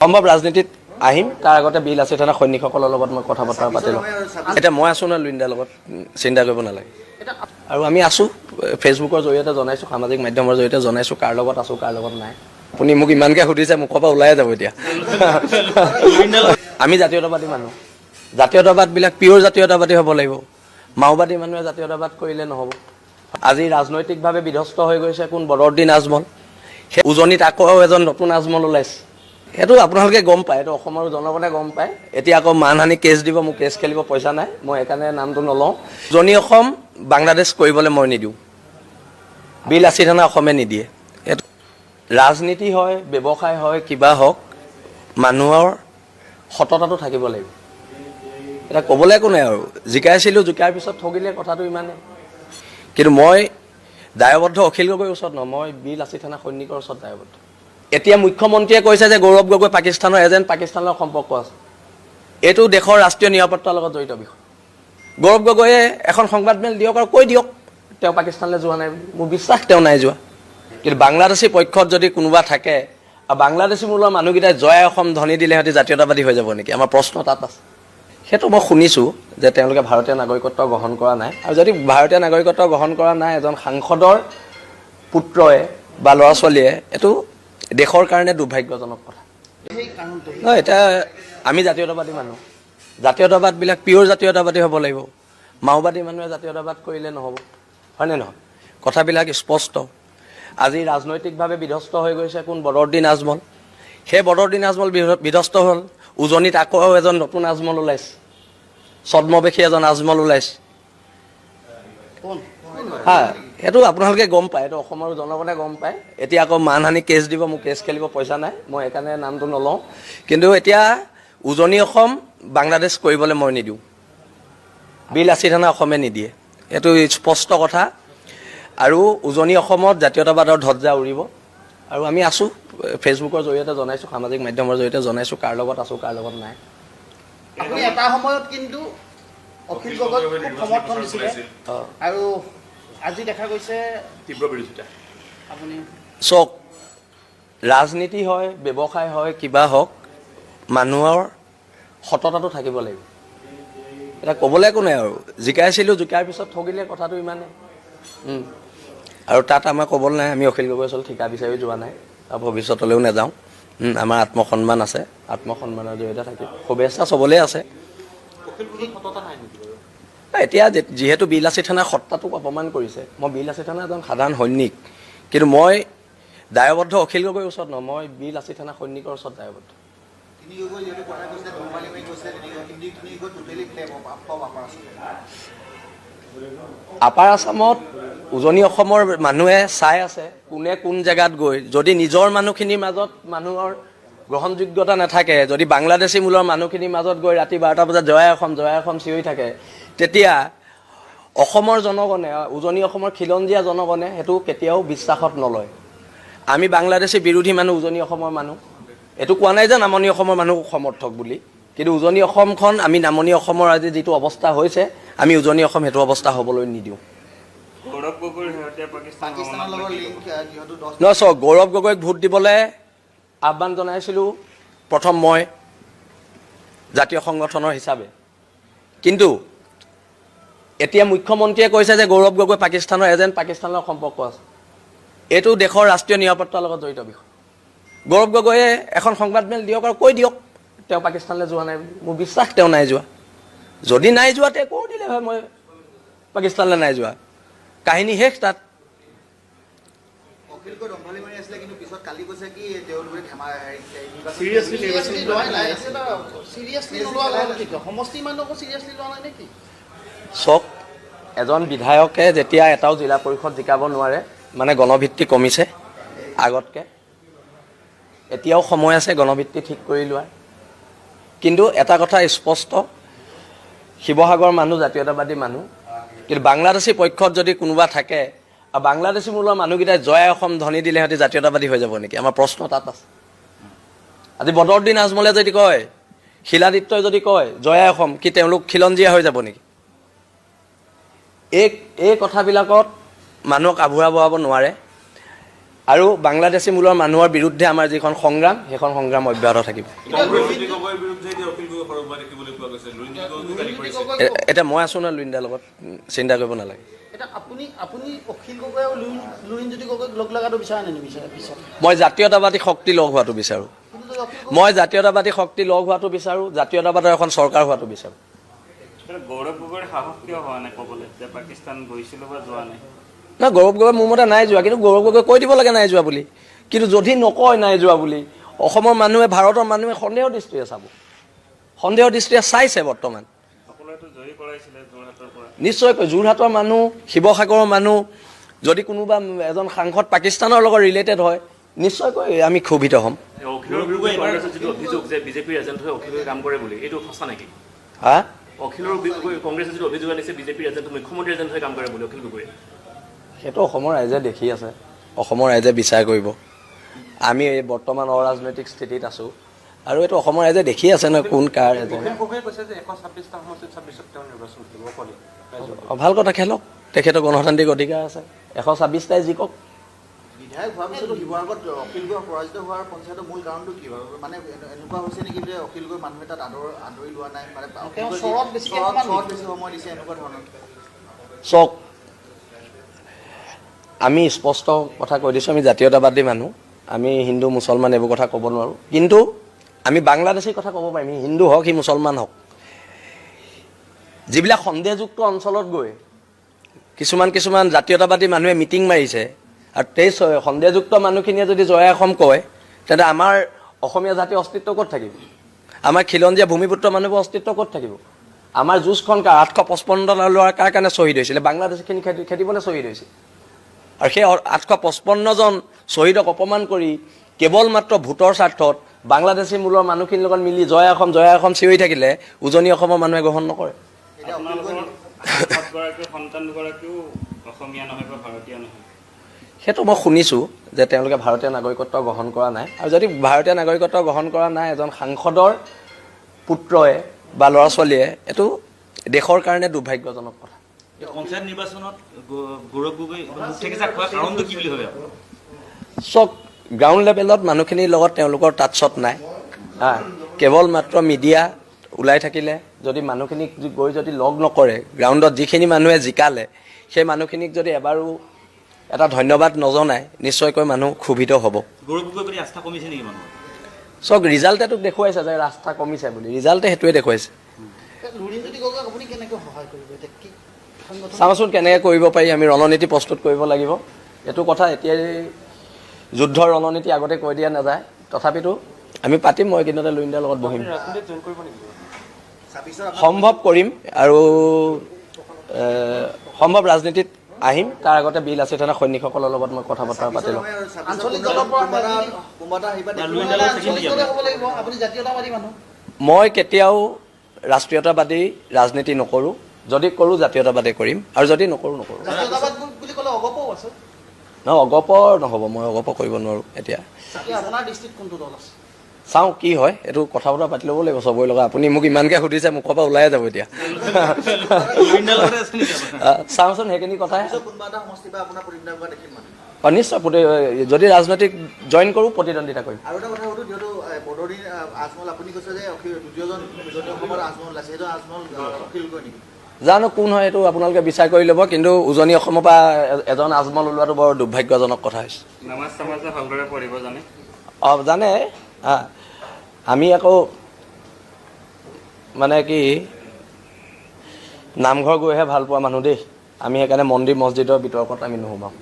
সম্ভৱ ৰাজনীতিত আহিম তাৰ আগতে বিল আছে থানা সৈনিকসকলৰ লগত মই কথা বতৰা পাতি লওঁ। এতিয়া মই আছোঁ ন লুইণ্ডাৰ লগত, চিন্তা কৰিব নালাগে। আৰু আমি আছোঁ ফেচবুকৰ জৰিয়তে জনাইছোঁ, সামাজিক মাধ্যমৰ জৰিয়তে জনাইছোঁ কাৰ লগত আছোঁ কাৰ লগত নাই। আপুনি মোক ইমানকৈ সুধিছে, মুখৰ পৰা ওলাই যাব এতিয়া। আমি জাতীয়তাবাদী মানুহ, জাতীয়তাবাদবিলাক পিয়'ৰ জাতীয়তাবাদী হ'ব লাগিব। মাওবাদী মানুহে জাতীয়তাবাদ কৰিলে নহ'ব। আজি ৰাজনৈতিকভাৱে বিধ্বস্ত হৈ গৈছে কোন বদৰুদ্দিন আজমল, সেই উজনিত আকৌ এজন নতুন আজমল ওলাইছে। সেইটো আপোনালোকে গম পায়, এইটো অসমৰ জনগণে গম পায়। এতিয়া আকৌ মানহানি কেছ দিব, মোক কেছ খেলিব পইচা নাই, মই সেইকাৰণে নামটো নলওঁ। উজনি অসম বাংলাদেশ কৰিবলৈ মই নিদিওঁ, বিল আছি থানা অসমে নিদিয়ে। এইটো ৰাজনীতি হয়, ব্যৱসায় হয়, কিবা হওক, মানুহৰ সততাটো থাকিব লাগিব। এতিয়া ক'বলৈ একো নাই আৰু, জিকাইছিলোঁ, জিকাৰ পিছত ঠগিলে কথাটো ইমানেই। কিন্তু মই দায়বদ্ধ অখিল গগৈৰ ওচৰত নহয়, মই বিল আছি থানা সৈনিকৰ ওচৰত দায়বদ্ধ। এতিয়া মুখ্যমন্ত্ৰীয়ে কৈছে যে গৌৰৱ গগৈ পাকিস্তানৰ এজেণ্ট, পাকিস্তানৰ লগত সম্পৰ্ক আছে। এইটো দেশৰ ৰাষ্ট্ৰীয় নিৰাপত্তাৰ লগত জড়িত বিষয়। গৌৰৱ গগৈয়ে এখন সংবাদমেল দিয়ক আৰু কৈ দিয়ক তেওঁ পাকিস্তানলৈ যোৱা নাই বুলি। মোৰ বিশ্বাস তেওঁ নাই যোৱা। কিন্তু বাংলাদেশী পক্ষত যদি কোনোবা থাকে আৰু বাংলাদেশী মূলৰ মানুহকেইটাই জয় অসম ধ্বনি দিলে সিহঁতি জাতীয়তাবাদী হৈ যাব নেকি? আমাৰ প্ৰশ্ন তাত আছে। সেইটো মই শুনিছোঁ যে তেওঁলোকে ভাৰতীয় নাগৰিকত্ব গ্ৰহণ কৰা নাই। আৰু যদি ভাৰতীয় নাগৰিকত্ব গ্ৰহণ কৰা নাই, এজন সাংসদৰ পুত্ৰই বা ল'ৰা ছোৱালীয়ে, এইটো দেশৰ কাৰণে দুৰ্ভাগ্যজনক কথা। নহয়, এতিয়া আমি জাতীয়তাবাদী মানুহ, জাতীয়তাবাদবিলাক পিয়'ৰ জাতীয়তাবাদী হ'ব লাগিব। মাওবাদী মানুহে জাতীয়তাবাদ কৰিলে নহ'ব, হয়নে নহয়? কথাবিলাক স্পষ্ট। আজি ৰাজনৈতিকভাৱে বিধ্বস্ত হৈ গৈছে কোন বদৰুদ্দিন আজমল, সেই বদৰুদ্দিন আজমল বিধ্বস্ত হ'ল। উজনিত আকৌ এজন নতুন আজমল ওলাইছে, ছদ্মবেশী এজন আজমল ওলাইছে। হা, সেইটো আপোনালোকে গম পায়, এইটো অসমৰ জনগণে গম পায়। এতিয়া আকৌ মানহানি কেছ দিব, মোক কেছ খেলিব পইচা নাই, মই সেইকাৰণে নামটো নলওঁ। কিন্তু এতিয়া উজনি অসম বাংলাদেশ কৰিবলৈ মই নিদিওঁ, বিল আছি থানা অসমে নিদিয়ে। এইটো স্পষ্ট কথা। আৰু উজনি অসমত জাতীয়তাবাদৰ ধ্বজা উৰিব। আৰু আমি আছোঁ ফেচবুকৰ জৰিয়তে জনাইছোঁ, সামাজিক মাধ্যমৰ জৰিয়তে জনাইছোঁ কাৰ লগত আছোঁ কাৰ লগত নাই। আপুনি এটা সময়ত কিন্তু অখিল গগৈক সমৰ্থন দিছিলে আৰু আজি দেখা গৈছে তীব্ৰ বিৰোধিতা। আপুনি চাওক, ৰাজনীতি হয়, ব্যৱসায় হয়, কিবা হওক, মানুহৰ সততাটো থাকিব লাগিব। এতিয়া ক'বলৈ একো নাই আৰু, জিকাইছিলোঁ, জিকাৰ পিছত ঠগিলে কথাটো ইমানেই। আৰু তাত আমাৰ ক'বলৈ নাই, আমি অখিল গগৈ ওচৰত ঠিকা বিচাৰি যোৱা নাই আৰু ভৱিষ্যতলৈও নাযাওঁ। আমাৰ আত্মসন্মান আছে, আত্মসন্মানৰ জৰিয়তে থাকিম। শুভেচ্ছা চবলে আছে। এতিয়া যিহেতু বিল আছি থানাৰ সত্তাটোক অপমান কৰিছে, মই বিল আছি থানাৰ এজন সাধাৰণ সৈনিক, কিন্তু মই দায়বদ্ধ অখিল গগৈৰ ওচৰত নহয়, মই বিল আছি থানা সৈনিকৰ ওচৰত দায়বদ্ধ। আপাৰ আছামত উজনি অসমৰ মানুহে চাই আছে কোনে কোন জেগাত গৈ, যদি নিজৰ মানুহখিনিৰ মাজত মানুহৰ গ্ৰহণযোগ্যতা নাথাকে, যদি বাংলাদেশী মূলৰ মানুহখিনিৰ মাজত গৈ ৰাতি 12টা বজাত জয় অসম চিঞৰি থাকে, তেতিয়া অসমৰ জনগণে, উজনি অসমৰ খিলঞ্জীয়া জনগণে সেইটো কেতিয়াও বিশ্বাসত নলয়। আমি বাংলাদেশী বিৰোধী মানুহ, উজনি অসমৰ মানুহ। এইটো কোৱা নাই যে নামনি অসমৰ মানুহ সমৰ্থক বুলি, কিন্তু উজনি অসমখন আমি নামনি অসমৰ আজি যিটো অৱস্থা হৈছে, আমি উজনি অসম সেইটো অৱস্থা হ'বলৈ নিদিওঁ। নহয় চাওক, গৌৰৱ গগৈক ভোট দিবলৈ আহ্বান জনাইছিলোঁ প্ৰথম মই জাতীয় সংগঠনৰ হিচাপে। কিন্তু এতিয়া মুখ্যমন্ত্ৰীয়ে কৈছে যে গৌৰৱ গগৈ পাকিস্তানৰ এজেণ্ট, পাকিস্তানৰ লগত সম্পৰ্ক আছে। এইটো দেশৰ ৰাষ্ট্ৰীয় নিৰাপত্তাৰ লগত জড়িত বিষয়। গৌৰৱ গগৈয়ে এখন সংবাদমেল দিয়ক আৰু কৈ দিয়ক তেওঁ পাকিস্তানলৈ যোৱা নাই বুলি। মোৰ বিশ্বাস তেওঁ নাই যোৱা। যদি নাই যোৱা তেওঁ কৈ দিলে হয় মই পাকিস্তানলৈ নাই যোৱা, কাহিনী শেষ তাত। চাওক, এজন বিধায়কে যেতিয়া এটাও জিলা পৰিষদ জিকাব নোৱাৰে, মানে গণভিত্তি কমিছে আগতকৈ, এতিয়াও সময় আছে গণভিত্তি ঠিক কৰি লোৱাৰ। কিন্তু এটা কথা স্পষ্ট, শিৱসাগৰ মানুহ জাতীয়তাবাদী মানুহ, কিন্তু বাংলাদেশী পক্ষত যদি কোনোবা থাকে আৰু বাংলাদেশী মূলৰ মানুহকেইটাই জয় অসম ধ্বনি দিলে সিহঁতি জাতীয়তাবাদী হৈ যাব নেকি? আমাৰ প্ৰশ্ন তাত আছে। আজি বদৰুদ্দিন আজমলে যদি কয়, শিলাদিত্যই যদি কয় জয় অসম, কি তেওঁলোক খিলঞ্জীয়া হৈ যাব নেকি? এই কথাবিলাকত মানুহক আভুৰা বঢ়াব নোৱাৰে। আৰু বাংলাদেশী মূলৰ মানুহৰ বিৰুদ্ধে আমাৰ যিখন সংগ্ৰাম সেইখন সংগ্ৰাম অব্যাহত থাকিব। এতিয়া মই আছোঁ না লুৰিণদাৰ লগত, চিন্তা কৰিব নালাগে। আপুনি অখিল গগৈ আৰু লুৰিণজ্যোতি গগৈক লগ লগাটো বিচাৰে নে নিবিচাৰে? মই জাতীয়তাবাদী শক্তি লগ হোৱাটো বিচাৰোঁ। মই জাতীয়তাবাদী শক্তি লগ হোৱাটো বিচাৰোঁ, জাতীয়তাবাদৰ এখন চৰকাৰ হোৱাটো বিচাৰোঁ। গৌৰৱ গগৈৰ সাহস কিয় হোৱা নাই ক'বলৈ যে পাকিস্তান গৈছিলোঁ বা যোৱা নাই? না, গৌৰৱ গগৈ মোৰ মতে নাই যোৱা, কিন্তু গৌৰৱ গগৈ কৈ দিব লাগে নাই যোৱা বুলি। কিন্তু যদি নকয় নাই যোৱা বুলি, অসমৰ মানুহে, ভাৰতৰ মানুহে সন্দেহ দৃষ্টিৰে চাব, সন্দেহ দৃষ্টিৰে চাইছে বৰ্তমান। সকলোৱেতো জয়ী কৰাইছিলে যোৰহাটৰ পৰা। নিশ্চয়কৈ যোৰহাটৰ মানুহ, শিৱসাগৰৰ মানুহ, যদি কোনোবা এজন সাংসদ পাকিস্তানৰ লগত ৰিলেটেড হয়, নিশ্চয়কৈ আমি ক্ষোভিত হ'ম। অখিলৰ বিৰুদ্ধে কংগ্ৰেছৰ যিটো অভিযোগ যে বিজেপিৰ এজেণ্ট হৈ অখিলে কাম কৰে বুলি, এইটো সঁচা নেকি? হা? অখিলৰ কংগ্ৰেছে যিটো অভিযোগ আনিছে বিজেপিৰ এজেণ্ট, মুখ্যমন্ত্ৰীৰ এজেণ্ট হৈ কাম কৰে বুলি অখিল গগৈয়ে, সেইটো অসমৰ ৰাইজে দেখি আছে, অসমৰ ৰাইজে বিচাৰ কৰিব। আমি এই বৰ্তমান অৰাজনৈতিক স্থিতিত আছোঁ আৰু এইটো অসমৰ ৰাইজে দেখি আছে ন কোন কাৰ এজেণ্ট। ভাল কথা, খেলক, তেখেতৰ গণতান্ত্ৰিক অধিকাৰ আছে, 126টাই জিকক। বিধায়ক হোৱাৰ পিছতো শিৱসাগৰত অখিল গগৈ পৰাজিত হোৱাৰ পঞ্চায়তৰ মূল কাৰণটো কি বাৰু? মানে এনেকুৱা হৈছে নেকি যে অখিল গগৈ মানুহে তাত আদৰি লোৱা নাই, মানে চৰত বেছি সময় দিছে, এনেকুৱা ধৰণৰ? চাওক, আমি স্পষ্ট কথা কৈ দিছোঁ, আমি জাতীয়তাবাদী মানুহ, আমি হিন্দু মুছলমান এইবোৰ কথা ক'ব নোৱাৰোঁ। কিন্তু আমি বাংলাদেশীৰ কথা ক'ব পাৰিম, হিন্দু হওক সি মুছলমান হওক। যিবিলাক সন্দেহযুক্ত অঞ্চলত গৈ কিছুমান জাতীয়তাবাদী মানুহে মিটিং মাৰিছে আৰু সন্দেহযুক্ত মানুহখিনিয়ে যদি জয় অসম কয়, তেন্তে আমাৰ অসমীয়া জাতিৰ অস্তিত্ব ক'ত থাকিব? আমাৰ খিলঞ্জীয়া ভূমিপুত্ৰ মানুহৰ অস্তিত্ব ক'ত থাকিব? আমাৰ যুঁজখন 855 ল'ৰা কাৰ কাৰণে শ্বহীদ হৈছিলে? বাংলাদেশীখিনি খেদিবলৈ শ্বহীদ হৈছিল। আৰু সেই 855জন শ্বহীদক অপমান কৰি কেৱল মাত্ৰ ভোটৰ স্বাৰ্থত বাংলাদেশী মূলৰ মানুহখিনিৰ লগত মিলি জয় অসম চিঞৰি থাকিলে উজনি অসমৰ মানুহে গ্ৰহণ নকৰে। সন্তান দুগৰাকীও অসমীয়া নহয় বা ভাৰতীয় নহয়, সেইটো মই শুনিছোঁ যে তেওঁলোকে ভাৰতীয় নাগৰিকত্ব গ্ৰহণ কৰা নাই। আৰু যদি ভাৰতীয় নাগৰিকত্ব গ্ৰহণ কৰা নাই এজন সাংসদৰ পুত্ৰই বা ল'ৰা ছোৱালীয়ে, এইটো দেশৰ কাৰণে দুৰ্ভাগ্যজনক কথা। পঞ্চায়ত নিৰ্বাচনত গৌৰৱ গগৈ মুখ থেকেচা খোৱাৰ কাৰণটো কি বুলি ভাবে? চব গ্ৰাউণ্ড লেভেলত মানুহখিনিৰ লগত তেওঁলোকৰ টাচত নাই। কেৱল মাত্ৰ মিডিয়া ওলাই থাকিলে, যদি মানুহখিনিক গৈ যদি লগ নকৰে, গ্ৰাউণ্ডত যিখিনি মানুহে জিকালে সেই মানুহখিনিক যদি এবাৰো এটা ধন্যবাদ নজনায়, নিশ্চয়কৈ মানুহ ক্ষোভিত হ'ব। গৌৰৱ গগৈৰ প্ৰতি আস্থা কমিছে নেকি মানুহ? চব ৰিজাল্টেতো দেখুৱাইছে যে আস্থা কমিছে বুলি, ৰিজাল্টে সেইটোৱে দেখুৱাইছে। লুৰিণজ্যোতি গগৈক আপুনি কেনেকৈ সহায় কৰিব? চাওঁচোন কেনেকৈ কৰিব পাৰি, আমি ৰণনীতি প্ৰস্তুত কৰিব লাগিব। এইটো কথা এতিয়াই যুদ্ধৰ ৰণনীতি আগতে কৈ দিয়া নাযায়, তথাপিতো আমি পাতিম, মই এইকেইদিনতে লুৰিণদাৰ লগত বহিম, সম্ভৱ কৰিম আৰু সম্ভৱ ৰাজনীতিত আহিম। তাৰ আগতে বিল আছে তেনে সৈনিকসকলৰ লগত মই কথা বতৰা পাতি ল'ম। মই কেতিয়াও ৰাষ্ট্ৰীয়তাবাদী ৰাজনীতি নকৰোঁ, যদি কৰোঁ জাতীয়তাবাদী কৰিম, আৰু যদি নকৰোঁ নকৰোঁ। অগপ নহ'ব, মই অগপ কৰিব নোৱাৰোঁ। এতিয়া চাওঁ কি হয়, এইটো কথা বতৰা পাতি ল'ব লাগিব চবৰে লগত। আপুনি মোক ইমানকৈ সুধিছে, মুখৰ পৰা ওলাই যাব এতিয়া। চাওঁচোন সেইখিনি কথাই। নিশ্চয়, যদি ৰাজনৈতিক জইন কৰোঁ প্ৰতিদ্বন্দ্বিতা কৰিম। আৰু এটা কথা সুধো, যিহেতু বদৰুদ্দিন আজমল, আপুনি কৈছে যে দ্বিতীয়জন উজনি অসমৰ আজমল ওলাইছে, সেইটো আজমল অখিল গগৈ নেকি? জানো কোন হয়, এইটো আপোনালোকে বিচাৰ কৰি ল'ব, কিন্তু উজনি অসমৰ পৰা এজন আজমল ওলোৱাটো বৰ দুৰ্ভাগ্যজনক কথা হৈছে। নামাজ চামাজ ভালদৰে পঢ়িব জানে? জানে। আমি আকৌ মানে কি নামঘৰ গৈহে ভাল পোৱা মানুহ দেই, আমি সেইকাৰণে মন্দিৰ মছজিদৰ বিতৰ্কত আমি নোসোমাওঁ।